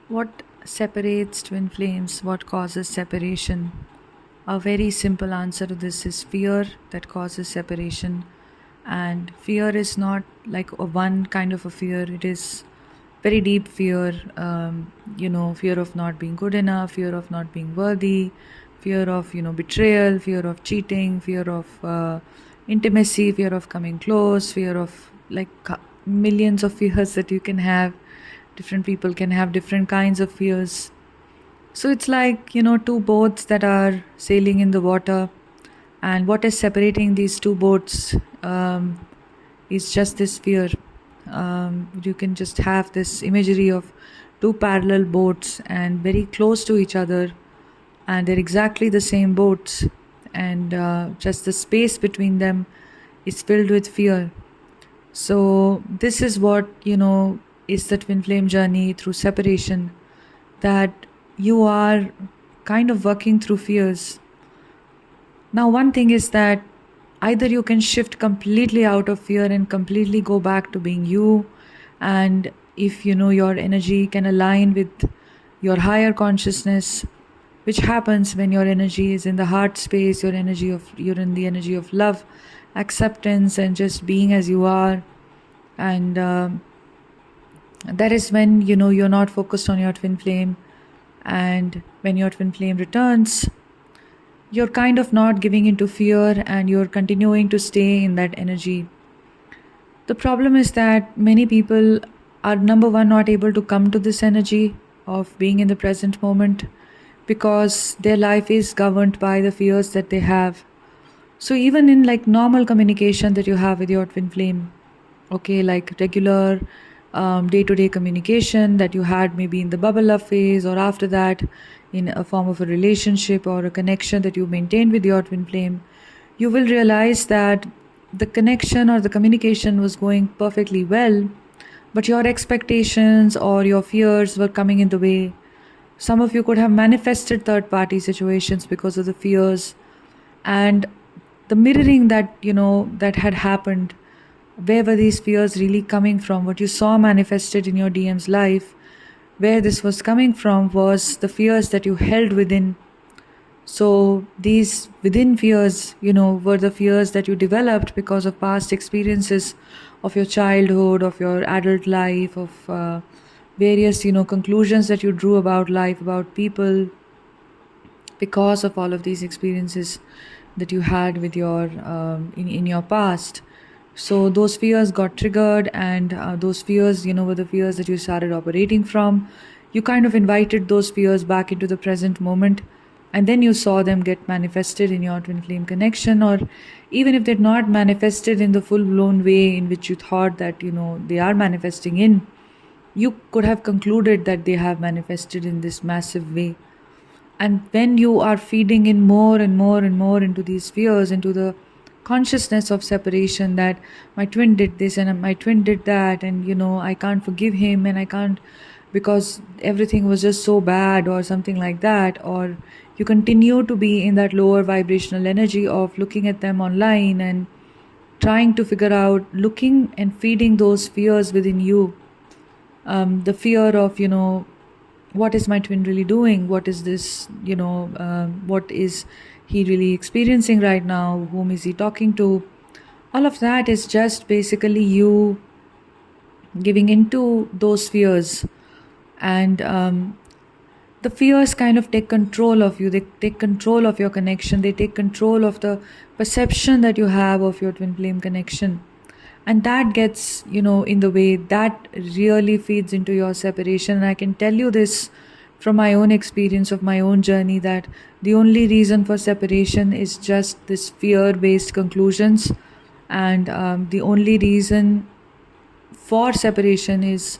What separates twin flames? What causes separation? A very simple answer to this is fear that causes separation. And fear is not like a one kind of a fear, it is very deep fear. Fear of not being good enough, fear of not being worthy, fear of, betrayal, fear of cheating, fear of intimacy, fear of coming close, fear of like millions of fears that you can have. Different people can have different kinds of fears. So it's like, two boats that are sailing in the water, and what is separating these two boats is just this fear. You can just have this imagery of two parallel boats and very close to each other, and they're exactly the same boats, and just the space between them is filled with fear. So, this is what, is the twin flame journey through separation, that you are kind of working through fears. Now, one thing is that either you can shift completely out of fear and completely go back to being you, and if your energy can align with your higher consciousness, which happens when your energy is in the heart space, you're in the energy of love, acceptance, and just being as you are. And that is when you're not focused on your twin flame, and when your twin flame returns, you're kind of not giving into fear and you're continuing to stay in that energy. The problem is that many people are, number one, not able to come to this energy of being in the present moment because their life is governed by the fears that they have. So even in like normal communication that you have with your twin flame, okay, like regular day-to-day communication that you had maybe in the bubble love phase, or after that in a form of a relationship or a connection that you maintained with your twin flame, you will realize that the connection or the communication was going perfectly well, but your expectations or your fears were coming in the way. Some of you could have manifested third party situations because of the fears, and the mirroring that that had happened. Where were these fears really coming from? What you saw manifested in your DM's life, where this was coming from, was the fears that you held within. So these within fears, were the fears that you developed because of past experiences of your childhood, of your adult life, of various, conclusions that you drew about life, about people, because of all of these experiences that you had with your in your past. So those fears got triggered, and those fears, were the fears that you started operating from. You kind of invited those fears back into the present moment, and then you saw them get manifested in your twin flame connection, or even if they're not manifested in the full blown way in which you thought that they are manifesting in, you could have concluded that they have manifested in this massive way. And when you are feeding in more and more and more into these fears, into the consciousness of separation, that my twin did this and my twin did that, and I can't forgive him, and I can't, because everything was just so bad, or something like that, or you continue to be in that lower vibrational energy of looking at them online and trying to figure out, looking and feeding those fears within you. The fear of, what is my twin really doing? What is this, what is he really experiencing right now? Whom is he talking to? All of that is just basically you giving into those fears. And the fears kind of take control of you. They take control of your connection. They take control of the perception that you have of your twin flame connection. And that gets, in the way. That really feeds into your separation. And I can tell you this from my own experience of my own journey, that the only reason for separation is just this fear-based conclusions. And the only reason for separation is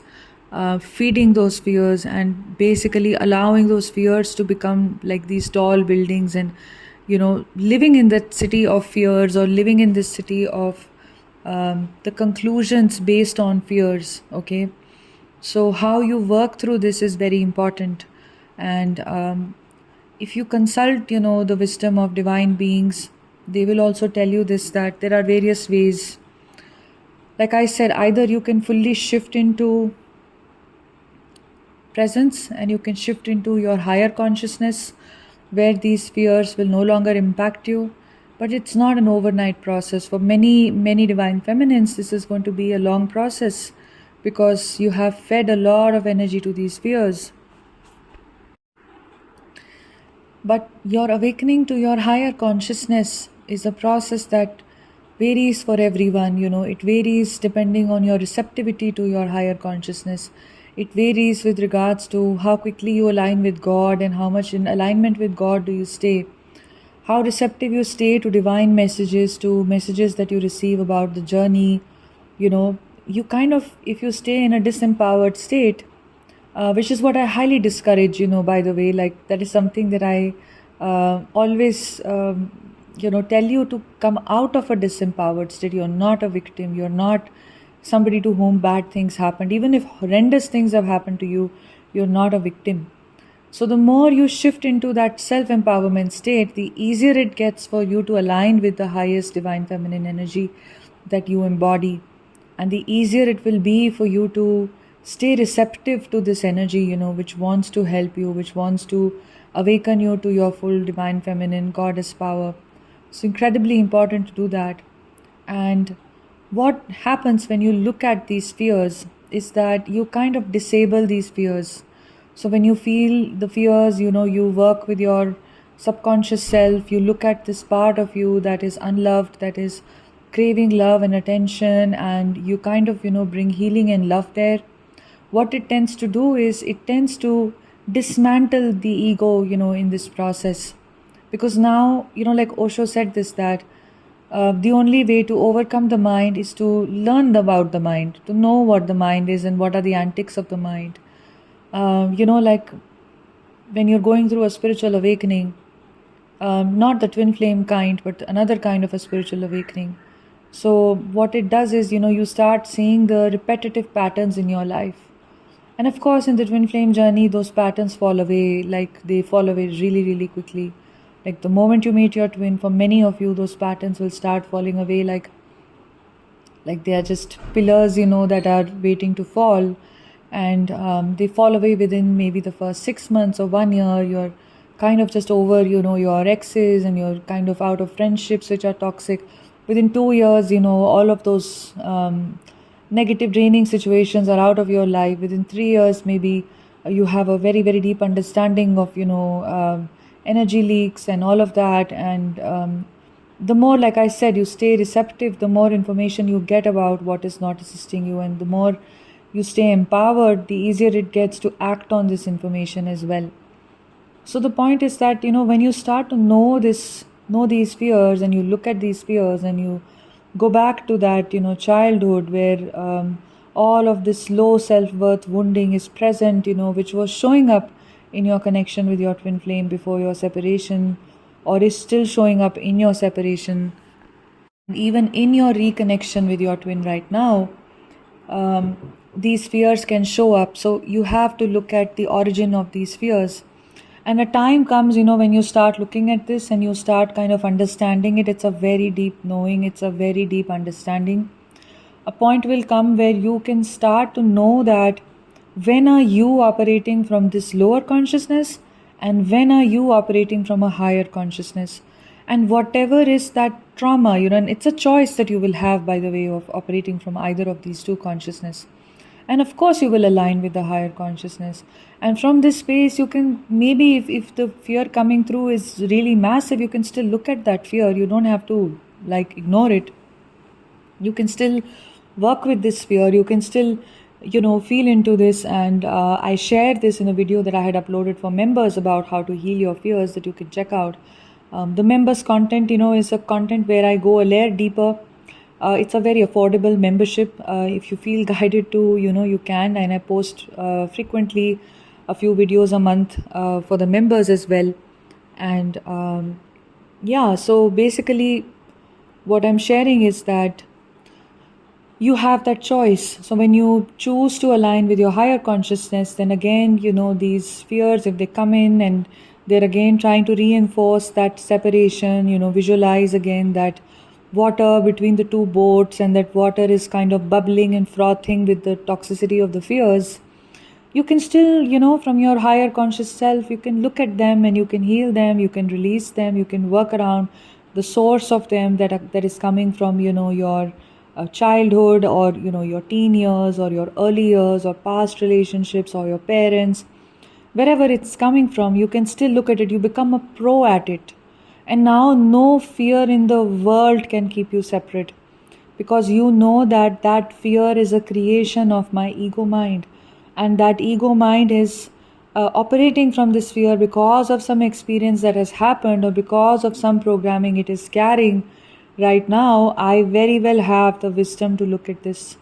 feeding those fears, and basically allowing those fears to become like these tall buildings, and living in that city of fears, or living in this city of the conclusions based on fears. Okay, so how you work through this is very important. And if you consult the wisdom of divine beings, they will also tell you this, that there are various ways. Like I said, either you can fully shift into presence, and you can shift into your higher consciousness where these fears will no longer impact you. But it's not an overnight process. For many, many divine feminines, this is going to be a long process because you have fed a lot of energy to these fears. But your awakening to your higher consciousness is a process that varies for everyone. It varies depending on your receptivity to your higher consciousness. It varies with regards to how quickly you align with God and how much in alignment with God do you stay. How receptive you stay to divine messages, to messages that you receive about the journey. You kind of, if you stay in a disempowered state, which is what I highly discourage, by the way. Like, that is something that I always, tell you to come out of a disempowered state. You're not a victim. You're not somebody to whom bad things happened. Even if horrendous things have happened to you, you're not a victim. So the more you shift into that self-empowerment state, the easier it gets for you to align with the highest divine feminine energy that you embody. And the easier it will be for you to stay receptive to this energy, which wants to help you, which wants to awaken you to your full divine feminine goddess power. It's incredibly important to do that. And what happens when you look at these fears is that you kind of disable these fears. So when you feel the fears, you work with your subconscious self, you look at this part of you that is unloved, that is craving love and attention, and you kind of, bring healing and love there. What it tends to do is it tends to dismantle the ego, in this process. Because now, like Osho said this, that the only way to overcome the mind is to learn about the mind, to know what the mind is and what are the antics of the mind. Like when you're going through a spiritual awakening, not the twin flame kind, but another kind of a spiritual awakening. So what it does is, you start seeing the repetitive patterns in your life. And of course, in the twin flame journey, those patterns fall away, like they fall away really, really quickly. Like the moment you meet your twin, for many of you, those patterns will start falling away like they are just pillars, that are waiting to fall. And they fall away within maybe the first 6 months or 1 year. You're kind of just over, your exes, and you're kind of out of friendships which are toxic. Within 2 years, all of those negative draining situations are out of your life. Within 3 years, maybe you have a very, very deep understanding of, energy leaks and all of that. And the more, like I said, you stay receptive, the more information you get about what is not assisting you, and the more you stay empowered, the easier it gets to act on this information as well. So the point is that, when you start to know these fears, and you look at these fears, and you go back to that, childhood where all of this low self-worth wounding is present, which was showing up in your connection with your twin flame before your separation, or is still showing up in your separation, even in your reconnection with your twin right now. These fears can show up. So you have to look at the origin of these fears. And a time comes, when you start looking at this and you start kind of understanding it, it's a very deep knowing, it's a very deep understanding. A point will come where you can start to know that when are you operating from this lower consciousness and when are you operating from a higher consciousness. And whatever is that trauma, and it's a choice that you will have, by the way, of operating from either of these two consciousness. And of course, you will align with the higher consciousness. And from this space, you can maybe, if the fear coming through is really massive, you can still look at that fear. You don't have to ignore it. You can still work with this fear. You can still, feel into this. And I shared this in a video that I had uploaded for members about how to heal your fears that you can check out. The members content, is a content where I go a layer deeper. It's a very affordable membership. If you feel guided to, you can. And I post frequently a few videos a month for the members as well. And so basically what I'm sharing is that you have that choice. So when you choose to align with your higher consciousness, then again, these fears, if they come in and they're again trying to reinforce that separation, visualize again that water between the two boats, and that water is kind of bubbling and frothing with the toxicity of the fears. you can still, from your higher conscious self, you can look at them and you can heal them, you can release them, you can work around the source of them that is coming from, your childhood, or, your teen years, or your early years, or past relationships, or your parents. Wherever it's coming from, you can still look at it. You become a pro at it. And now no fear in the world can keep you separate, because you know that that fear is a creation of my ego mind, and that ego mind is operating from this fear because of some experience that has happened, or because of some programming it is carrying right now. I very well have the wisdom to look at this.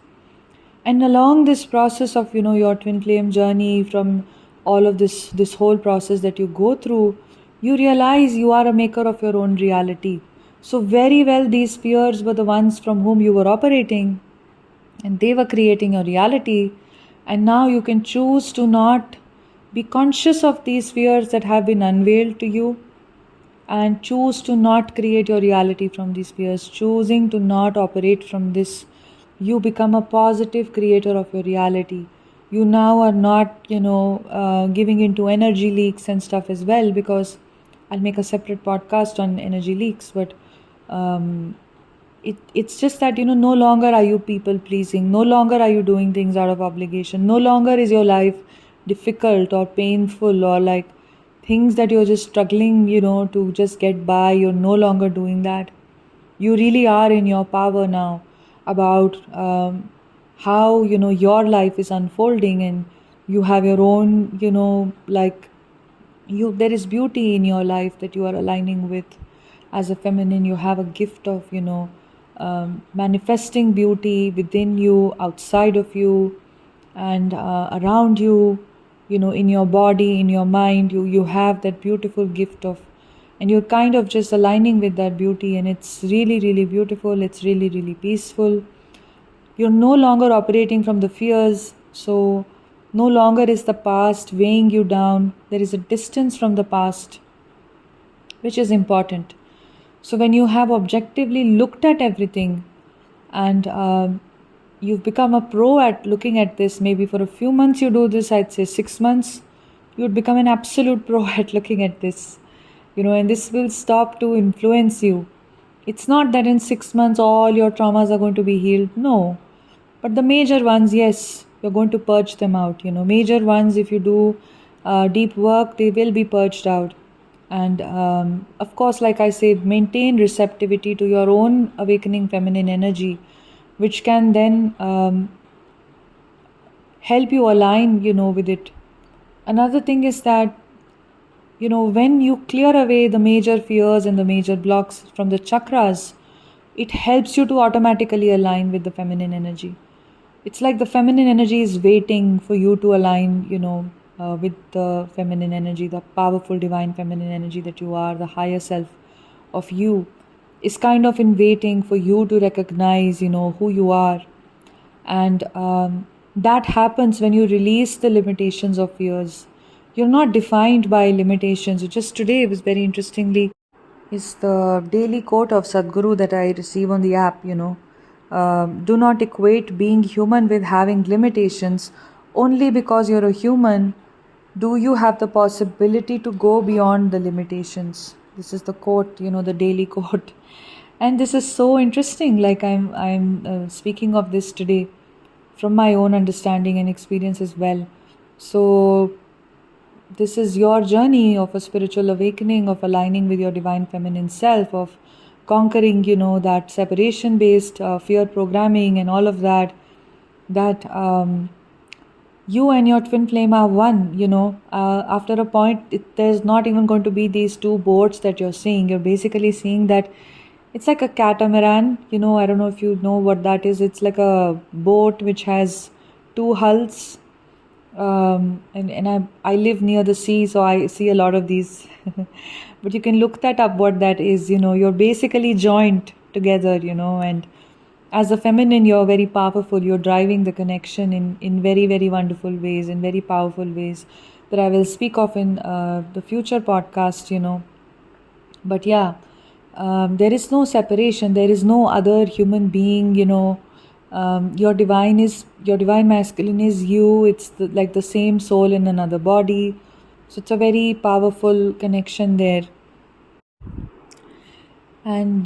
And along this process of, your twin flame journey, from all of this whole process that you go through, you realize you are a maker of your own reality. So very well, these fears were the ones from whom you were operating, and they were creating your reality. And now you can choose to not be conscious of these fears that have been unveiled to you, and choose to not create your reality from these fears, choosing to not operate from this. You become a positive creator of your reality. You now are not, giving into energy leaks and stuff as well, because I'll make a separate podcast on energy leaks. But it's just that, no longer are you people pleasing, no longer are you doing things out of obligation, no longer is your life difficult or painful, or like things that you're just struggling, to just get by. You're no longer doing that. You really are in your power now about how, your life is unfolding, and you have your own, there is beauty in your life that you are aligning with. As a feminine, you have a gift of, manifesting beauty within you, outside of you, and around you, in your body, in your mind. You have that beautiful gift of, and you're kind of just aligning with that beauty, and it's really, really beautiful. It's really, really peaceful. You're no longer operating from the fears. So no longer is the past weighing you down. There is a distance from the past, which is important. So when you have objectively looked at everything, and you've become a pro at looking at this, maybe for a few months you do this, I'd say 6 months, you'd become an absolute pro at looking at this, and this will stop to influence you. It's not that in 6 months all your traumas are going to be healed. No. But the major ones, yes, you're going to purge them out. Major ones, if you do deep work, they will be purged out. And of course, like I said, maintain receptivity to your own awakening feminine energy, which can then help you align, with it. Another thing is that, when you clear away the major fears and the major blocks from the chakras, it helps you to automatically align with the feminine energy. It's like the feminine energy is waiting for you to align, with the feminine energy, the powerful divine feminine energy that you are, the higher self of you is kind of in waiting for you to recognize, who you are. And that happens when you release the limitations of fears. You're not defined by limitations. Just today was very interestingly, is the daily quote of Sadhguru that I receive on the app, do not equate being human with having limitations. Only because you're a human do you have the possibility to go beyond the limitations. This is the quote, the daily quote. And this is so interesting. Like I'm speaking of this today from my own understanding and experience as well. So this is your journey of a spiritual awakening, of aligning with your divine feminine self, of conquering, that separation-based fear programming and all of that, you and your twin flame are one, after a point, there's not even going to be these two boats that you're seeing. You're basically seeing that it's like a catamaran, I don't know if you know what that is. It's like a boat which has two hulls. And I live near the sea, so I see a lot of these. But you can look that up, what that is. You're basically joined together, and as a feminine, you're very powerful. You're driving the connection in very, very wonderful ways, in very powerful ways that I will speak of in the future podcast, But yeah, there is no separation. There is no other human being, your divine masculine is you. It's like the same soul in another body. So it's a very powerful connection there. And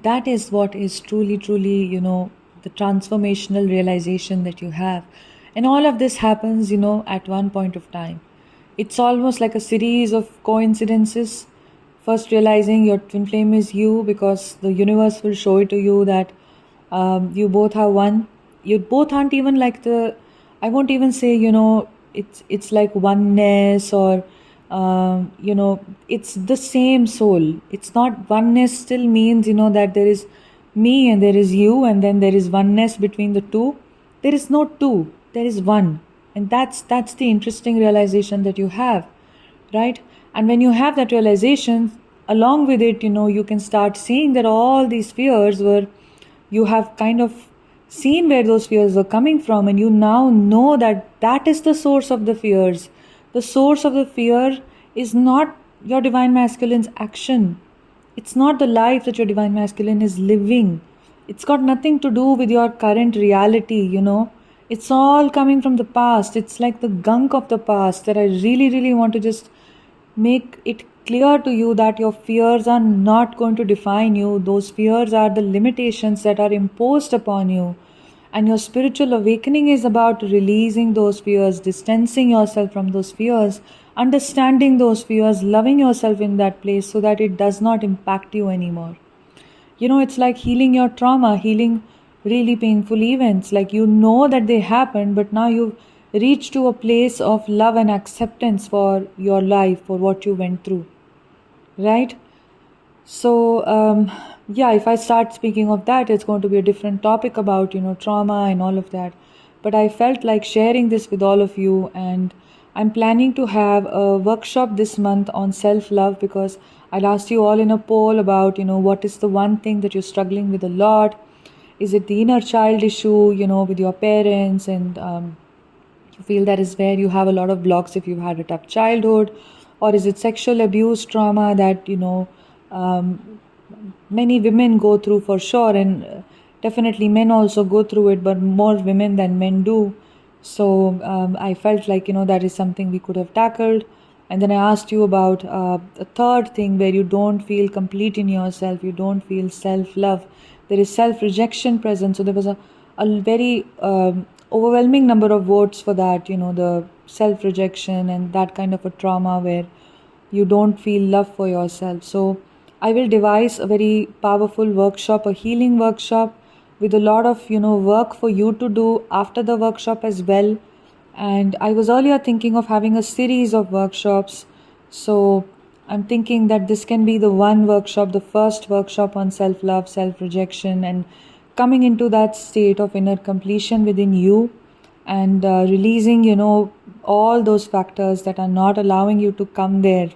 that is what is truly, truly, the transformational realization that you have. And all of this happens, at one point of time. It's almost like a series of coincidences. First, realizing your twin flame is you, because the universe will show it to you that you both are one. You both aren't even like I won't even say, it's like oneness, or it's the same soul. It's not oneness, still means, that there is me and there is you, and then there is oneness between the two. There is no two, there is one. And that's the interesting realization that you have, right? And when you have that realization, along with it, you can start seeing that all these fears were, you have kind of seen where those fears were coming from, and you now know that that is the source of the fears. The source of the fear is not your divine masculine's action. It's not the life that your divine masculine is living. It's got nothing to do with your current reality, It's all coming from the past. It's like the gunk of the past that I really, really want to just make it clear to you that your fears are not going to define you. Those fears are the limitations that are imposed upon you. And your spiritual awakening is about releasing those fears, distancing yourself from those fears, understanding those fears, loving yourself in that place so that it does not impact you anymore. It's like healing your trauma, healing really painful events. Like, that they happened, but now you've reached to a place of love and acceptance for your life, for what you went through, right? So, yeah, if I start speaking of that, it's going to be a different topic about, trauma and all of that. But I felt like sharing this with all of you, and I'm planning to have a workshop this month on self-love, because I'd asked you all in a poll about, what is the one thing that you're struggling with a lot? Is it the inner child issue, with your parents, and you feel that is where you have a lot of blocks if you've had a tough childhood? Or is it sexual abuse trauma that many women go through, for sure, and definitely men also go through it, but more women than men do. So I felt like, that is something we could have tackled. And then I asked you about a third thing where you don't feel complete in yourself, you don't feel self-love, there is self-rejection present. So there was a very overwhelming number of votes for that, the self-rejection and that kind of a trauma where you don't feel love for yourself. So I will devise a very powerful workshop, a healing workshop, with a lot of, work for you to do after the workshop as well. And I was earlier thinking of having a series of workshops. So I'm thinking that this can be the one workshop, the first workshop on self-love, self-rejection, and coming into that state of inner completion within you, and releasing, all those factors that are not allowing you to come there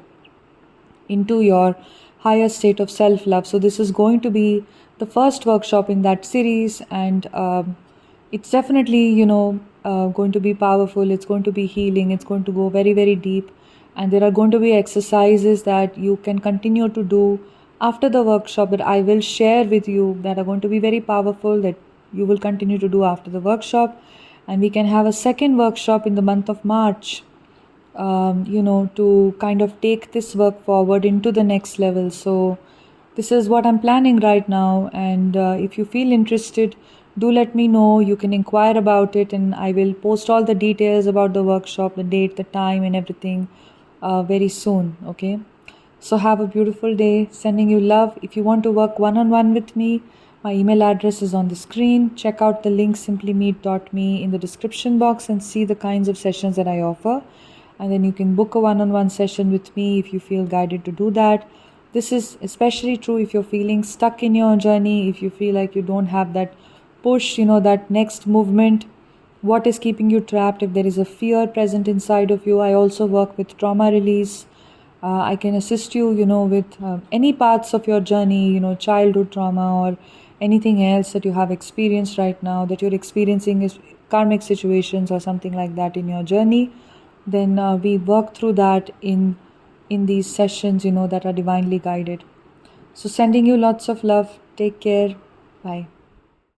into your higher state of self-love. So this is going to be the first workshop in that series, and it's definitely, going to be powerful. It's going to be healing. It's going to go very, very deep. And there are going to be exercises that you can continue to do after the workshop that I will share with you, that are going to be very powerful, that you will continue to do after the workshop. And we can have a second workshop in the month of March, to kind of take this work forward into the next level. So this is what I'm planning right now. And if you feel interested, do let me know. You can inquire about it, and I will post all the details about the workshop, the date, the time, and everything very soon. Okay. So have a beautiful day. Sending you love. If you want to work one-on-one with me, my email address is on the screen. Check out the link simplymeet.me in the description box and see the kinds of sessions that I offer. And then you can book a one-on-one session with me if you feel guided to do that. This is especially true if you're feeling stuck in your journey, if you feel like you don't have that push, that next movement. What is keeping you trapped? If there is a fear present inside of you, I also work with trauma release. I can assist you, with any parts of your journey, childhood trauma or anything else that you have experienced right now, that you're experiencing is karmic situations or something like that in your journey. Then we work through that in these sessions, that are divinely guided. So sending you lots of love. Take care. Bye.